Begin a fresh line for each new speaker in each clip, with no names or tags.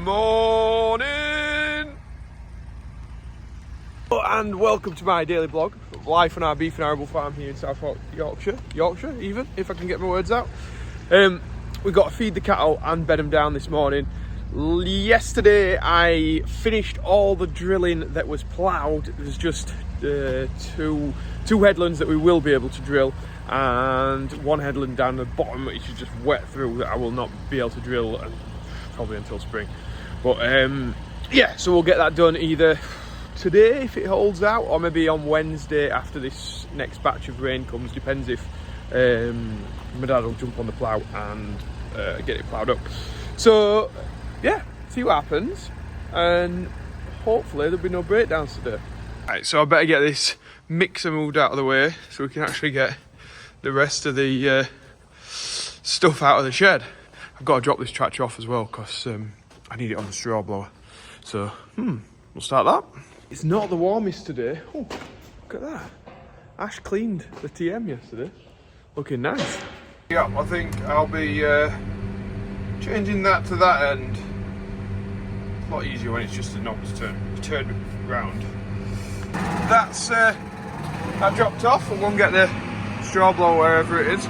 morning and welcome to my daily vlog. Life on our beef and arable farm here in South Yorkshire, even, if I can get my words out. We've got to feed the cattle and bed them down this morning. Yesterday I finished all the drilling that was ploughed. There's just two headlands that we will be able to drill, and one headland down the bottom which is just wet through that I will not be able to drill probably until spring. But yeah, so we'll get that done either today if it holds out, or maybe on Wednesday after this next batch of rain comes. Depends if my dad will jump on the plough and get it ploughed up. So yeah, see what happens, and hopefully there'll be no breakdowns today. Right, so I better get this mixer moved out of the way so we can actually get the rest of the stuff out of the shed. I've got to drop this tractor off as well because I need it on the straw blower. So we'll start that. It's not the warmest today. Oh, look at that. Ash cleaned the TM yesterday. Looking nice. Yeah, I think I'll be changing that to that end. It's a lot easier when it's just a knob to turn round. That's that dropped off. I'll go and get the straw blower wherever it is.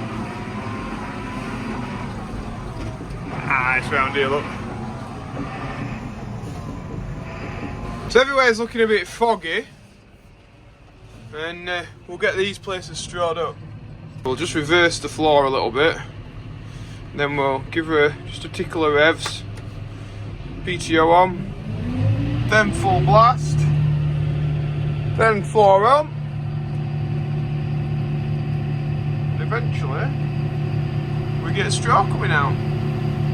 It's round here, look. So everywhere's looking a bit foggy, and we'll get these places strawed up. We'll just reverse the floor a little bit, and then we'll give her just a tickle of revs, PTO on, then full blast, then floor on, and eventually we get straw coming out.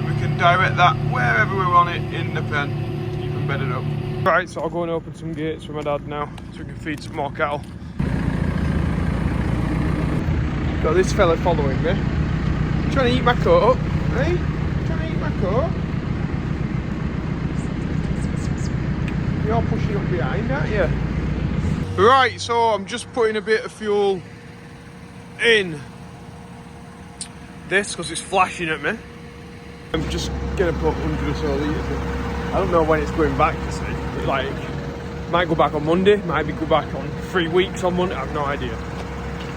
We can direct that wherever we want it in the pen, keep them bedded up. Right, so I'll go and open some gates for my dad now so we can feed some more cattle. Got this fella following me, trying to eat my coat, eh? Trying to eat my coat. You're pushing up behind, aren't you? Right, so I'm just putting a bit of fuel in this because it's flashing at me. I'm just gonna put 100 or so litres in. I don't know when it's going back, you see. It, like, might go back on Monday, might be go back on 3 weeks on Monday, I have no idea.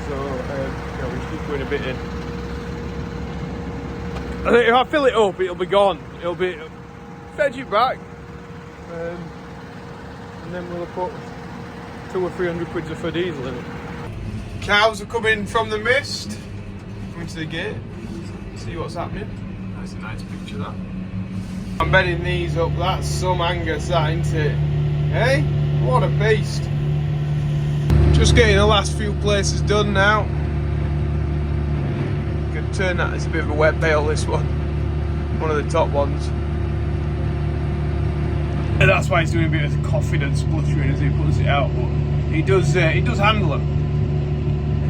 So, yeah, we just keep putting a bit in. I think if I fill it up, it'll be gone. It'll be, fetch it back. And then we'll put 200 or 300 quid for diesel in it. Cows are coming from the mist, coming to the gate, see what's happening. That's a nice picture, that. I'm bedding these up. That's some Angus, that, ain't it? Hey, what a beast. Just getting the last few places done now. You can turn that, it's a bit of a wet bale, this one. One of the top ones. And that's why he's doing a bit of coughing and spluttering as he puts it out, but he does handle them.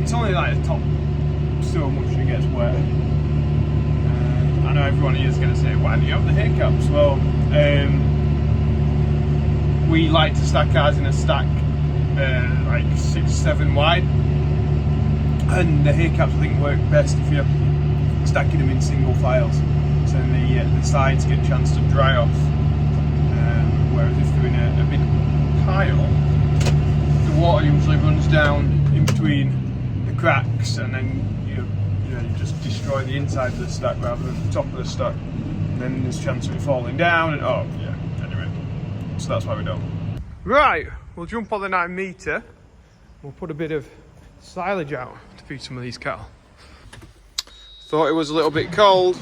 It's only like the top so much and it gets wet. I know everyone here is going to say, why do you have the hay caps? Well, we like to stack ours in a stack like 6-7 wide, and the hay caps I think work best if you're stacking them in single files, so then the sides get a chance to dry off, whereas if they're in a big pile, the water usually runs down in between the cracks, and then you just destroy the inside of the stack rather than the top of the stack, and then there's a chance of it falling down, and oh yeah, anyway, so that's why we don't. Right, we'll jump on the 9 metre, we'll put a bit of silage out to feed some of these cattle. Thought it was a little bit cold.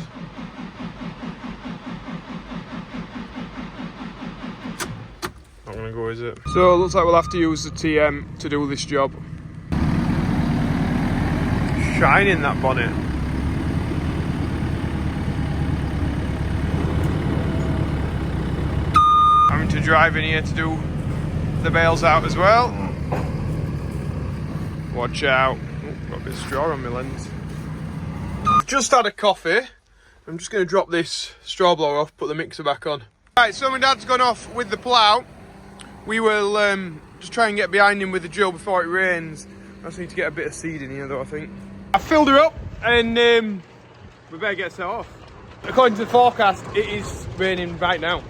Not gonna go, is it? So it looks like we'll have to use the TM to do this job. Shining, that bonnet. Having to drive in here to do the bales out as well. Watch out. Ooh, got a bit of straw on my lens. Just had a coffee. I'm just going to drop this straw blower off, put the mixer back on. Right, so my dad's gone off with the plough. We will just try and get behind him with the drill before it rains. I just need to get a bit of seed in here though, I think. I filled her up and we better get set off. According to the forecast, it is raining right now.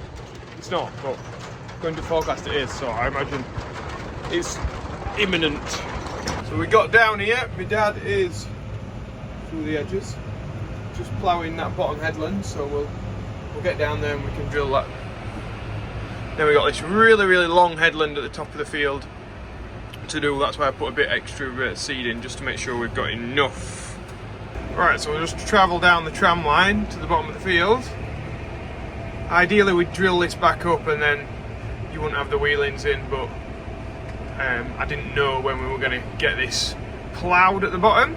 it's not, but going to forecast it is, so I imagine it's imminent. So we got down here, my dad is through the edges, just ploughing that bottom headland, so we'll get down there and we can drill that. Then we got this really long headland at the top of the field to do. That's why I put a bit extra seed in, just to make sure we've got enough. Right, so we'll just travel down the tram line to the bottom of the field. Ideally we'd drill this back up and then you wouldn't have the wheelings in, but I didn't know when we were going to get this ploughed at the bottom,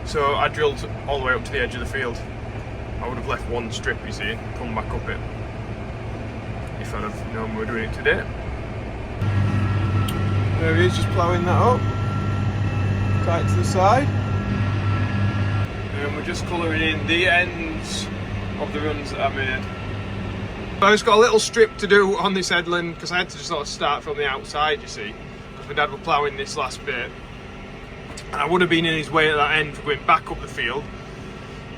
so I drilled all the way up to the edge of the field. I would have left one strip, you see, and come back up it if I'd have known we were doing it today. There he is, just ploughing that up, tight to the side, and we're just colouring in the ends of the runs that I made. So I just got a little strip to do on this headland because I had to just sort of start from the outside, you see, because my dad was ploughing this last bit and I would have been in his way at that end for going back up the field,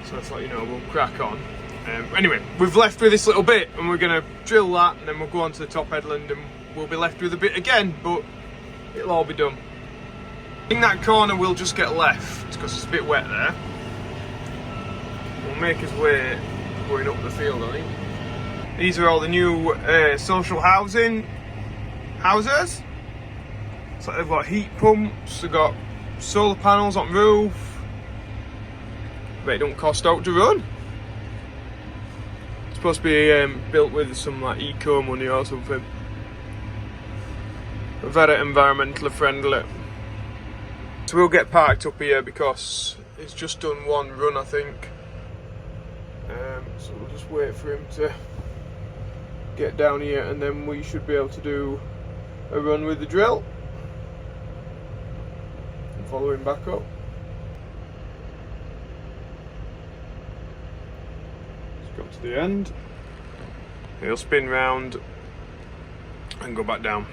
so I thought, you know, we'll crack on. Anyway, we've left with this little bit and we're going to drill that and then we'll go on to the top headland and we'll be left with a bit again, but it'll all be done. In that corner we'll just get left because it's a bit wet there. We'll make his way going up the field, I think. These are all the new social housing houses. So they've got heat pumps, they've got solar panels on roof. But it don't cost out to run. It's supposed to be built with some like eco money or something. Very environmentally friendly. So we'll get parked up here because it's just done one run, I think. So we'll just wait for him to get down here and then we should be able to do a run with the drill and follow him back up. Just got to the end, he'll spin round and go back down.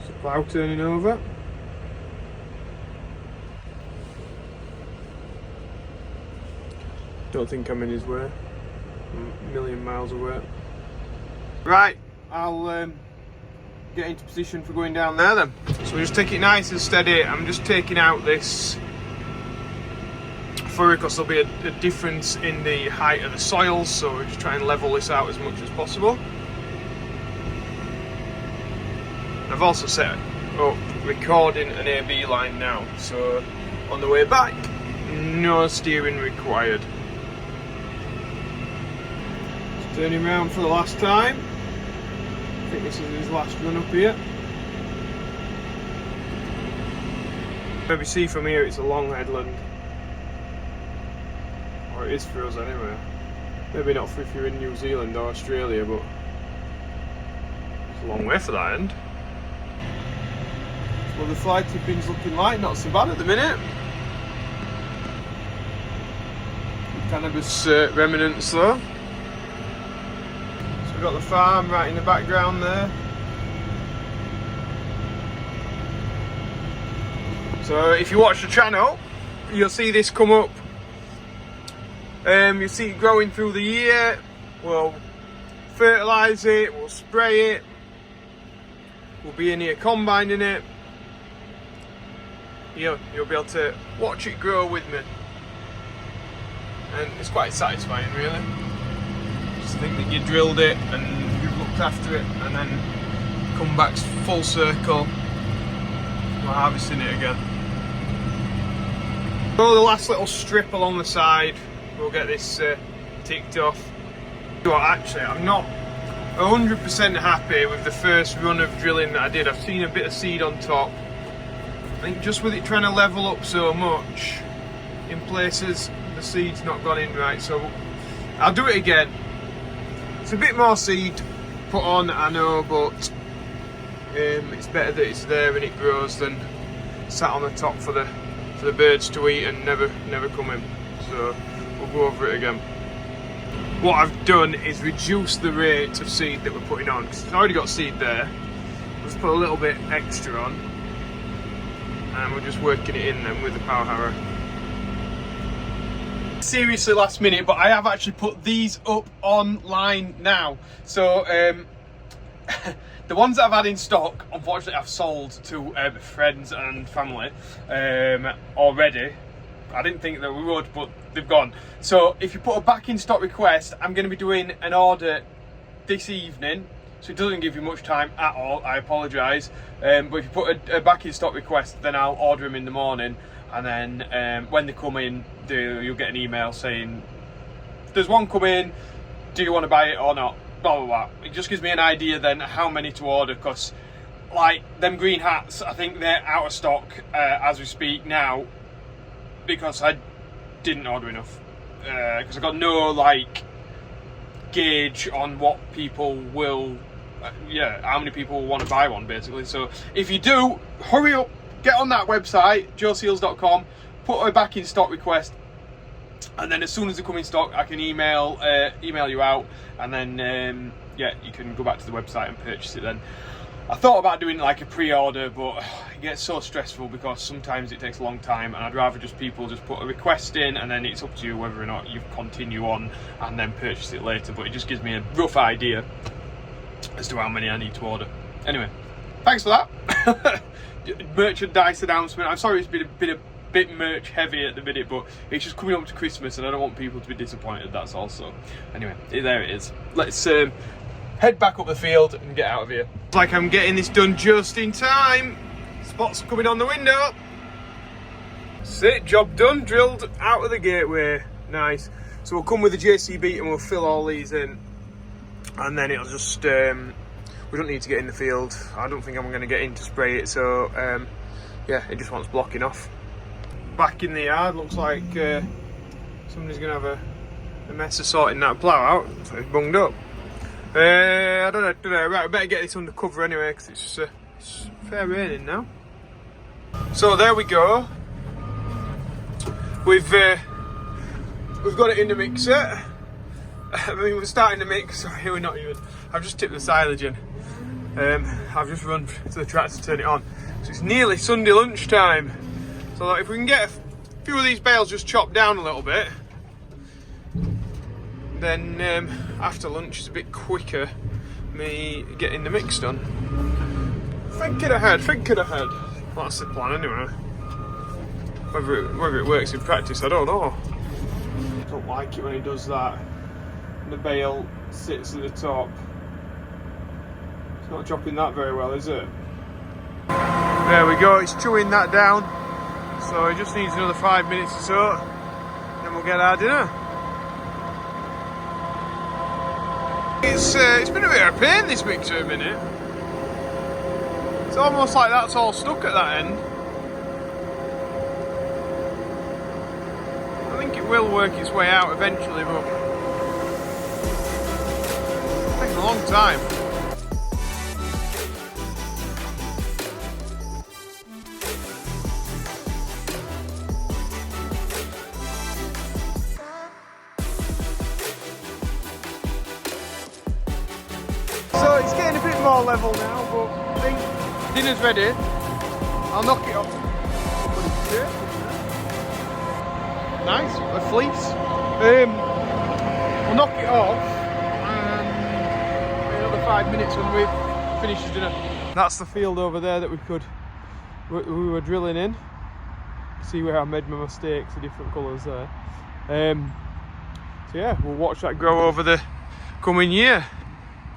So plough turning over. Don't think I'm in his way, I'm a million miles away. Right, I'll get into position for going down there then. So we just take it nice and steady. I'm just taking out this furrow because there'll be a difference in the height of the soils, so we're just trying to level this out as much as possible. I've also set up recording an AB line now, so on the way back, no steering required. Just turning around for the last time. I think this is his last run up here. Maybe see from here it's a long headland. Or it is for us anyway. Maybe not for if you're in New Zealand or Australia, but it's a long way for that end. Well, the fly tipping's looking like not so bad at the minute. Cannabis remnants though. We've got the farm right in the background there. So if you watch the channel, you'll see this come up. You'll see it growing through the year. We'll fertilise it, we'll spray it. We'll be in here combining it. You'll be able to watch it grow with me. And it's quite satisfying really. Just think that you drilled it and you've looked after it and then come back full circle. We're harvesting it again. So the last little strip along the side, we'll get this ticked off. Well, actually, I'm not 100% happy with the first run of drilling that I did. I've seen a bit of seed on top. I think just with it trying to level up so much, in places the seed's not gone in right, so I'll do it again. It's a bit more seed put on, I know, but it's better that it's there and it grows than sat on the top for the birds to eat and never come in. So we'll go over it again. What I've done is reduce the rate of seed that we're putting on, because it's already got seed there. Let's put a little bit extra on, and we're just working it in then with the power harrow. seriously last minute, but I have actually put these up online now. So the ones that I've had in stock, unfortunately, I've sold to friends and family already. I didn't think that we would, but they've gone. So if you put a back in stock request, I'm going to be doing an order this evening. So it doesn't give you much time at all, I apologise. But if you put a back in stock request, then I'll order them in the morning. And then when they come in, you'll get an email saying, there's one come in, do you want to buy it or not? Blah, blah, blah. It just gives me an idea then how many to order, because like them green hats, I think they're out of stock as we speak now, because I didn't order enough. Because I got no like gauge on what people will, how many people will want to buy one basically. So if you do, hurry up, get on that website, joeseals.com, put a back in stock request, and then as soon as they come in stock, I can email you out, and then you can go back to the website and purchase it then. I thought about doing like a pre-order, but it gets so stressful because sometimes it takes a long time, and I'd rather people just put a request in, and then it's up to you whether or not you continue on and then purchase it later. But it just gives me a rough idea as to how many I need to order. Anyway, thanks for that. Merchandise announcement. I'm sorry it's been a bit merch heavy at the minute, but it's just coming up to Christmas and I don't want people to be disappointed, that's all. So anyway, there it is. Let's head back up the field and get out of here. It's like I'm getting this done just in time. Spots are coming on the window. That's it, job done, drilled out of the gateway. Nice. So we'll come with the JCB and we'll fill all these in, and then it'll just we don't need to get in the field. I don't think I'm going to get in to spray it, so it just wants blocking off. Back in the yard, looks like somebody's going to have a mess of sorting that plough out, so it's bunged up. I don't know, right, I better get this under cover anyway, because it's fair raining now. So there we go. We've got it in the mixer. I mean, we're starting to mix, sorry, we're not even. I've just tipped the silage in. I've just run to the tractor to turn it on. So it's nearly Sunday lunchtime. So if we can get a few of these bales just chopped down a little bit, then after lunch it's a bit quicker me getting the mix done. Thinking ahead. That's the plan anyway. Whether it works in practice, I don't know. I don't like it when he does that. The bale sits at the top. It's not chopping that very well, is it? There we go, it's chewing that down. So it just needs another 5 minutes or so, then we'll get our dinner. It's been a bit of a pain, this mixer, a minute. It's almost like that's all stuck at that end. I think it will work its way out eventually, but it's taken a long time. So it's getting a bit more level now, but I think dinner's ready. I'll knock it off. Nice, a fleece. We'll knock it off and another 5 minutes when we've finished dinner. That's the field over there that we were drilling in. See where I made my mistakes, the different colours there. So yeah, we'll watch that grow over the coming year.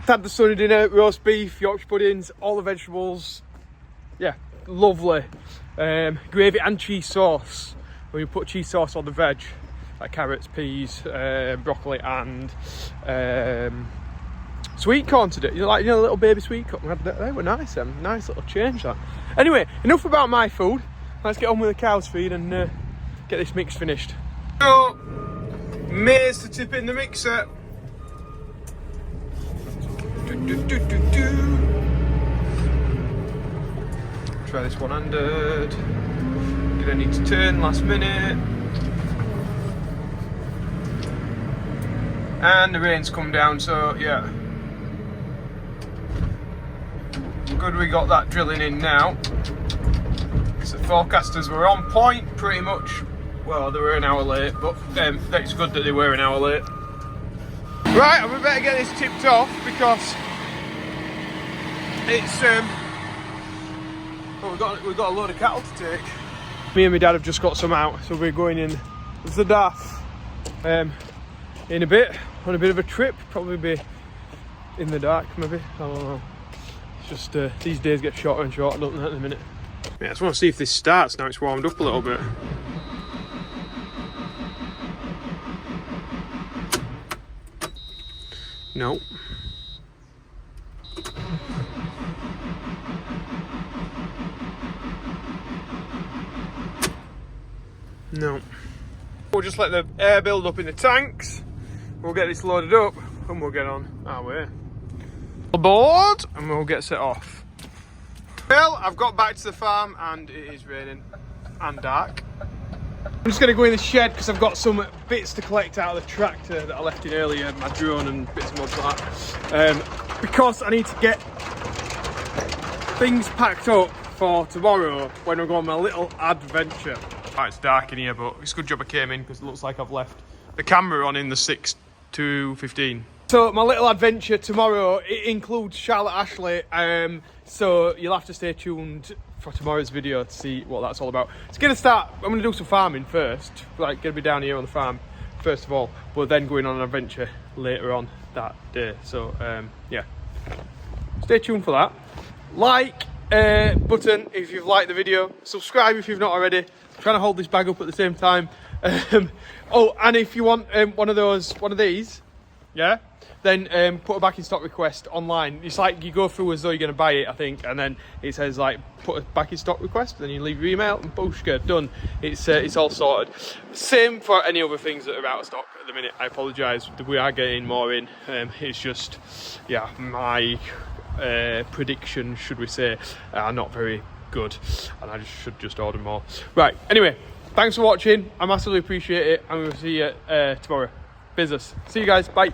Had the Sunday dinner, roast beef, Yorkshire puddings, all the vegetables. Yeah, lovely. Gravy and cheese sauce. When you put cheese sauce on the veg, like carrots, peas, broccoli, and sweet corn today. Little baby sweet corn. They were nice. Nice little change that. Anyway, enough about my food. Let's get on with the cow's feed and get this mix finished. So, maize to tip in the mixer. Try this one-handed. Gonna need to turn last minute. And the rain's come down, so yeah. Good we got that drilling in now. So the forecasters were on point pretty much Well, they were an hour late, but it's good that they were an hour late. Right, and we better get this tipped off because it's well, we've got a load of cattle to take. Me and my dad have just got some out, so we're going in the DAF in a bit on a bit of a trip. Probably be in the dark, maybe. I don't know. It's just these days get shorter and shorter, don't they, at the minute? Yeah, I just want to see if this starts now. It's warmed up a little bit. No. No. We'll just let the air build up in the tanks. We'll get this loaded up and we'll get on our way. Aboard and we'll get set off. Well, I've got back to the farm and it is raining and dark. I'm just going to go in the shed because I've got some bits to collect out of the tractor that I left in earlier, my drone and bits and bobs like that. Because I need to get things packed up for tomorrow when I go on my little adventure. Oh, it's dark in here, but it's a good job I came in because it looks like I've left the camera on in the 6 to 15. So my little adventure tomorrow, it includes Charlotte Ashley, so you'll have to stay tuned for tomorrow's video to see what that's all about. It's going to start, I'm going to do some farming first, like going to be down here on the farm first of all, but then going on an adventure later on that day. So yeah, stay tuned for that. Like button if you've liked the video, subscribe if you've not already. I'm trying to hold this bag up at the same time. Oh, and if you want one of these, yeah, then put a back in stock request online. It's like you go through as though you're going to buy it, I think, and then it says like put a back in stock request, then you leave your email and booshka, done. It's all sorted. Same for any other things that are out of stock at the minute. I apologise, we are getting more in. It's just, yeah, my prediction, should we say, are not very good, and I should just order more. Right, anyway, thanks for watching. I massively appreciate it, and we'll see you tomorrow. Business. See you guys. Bye.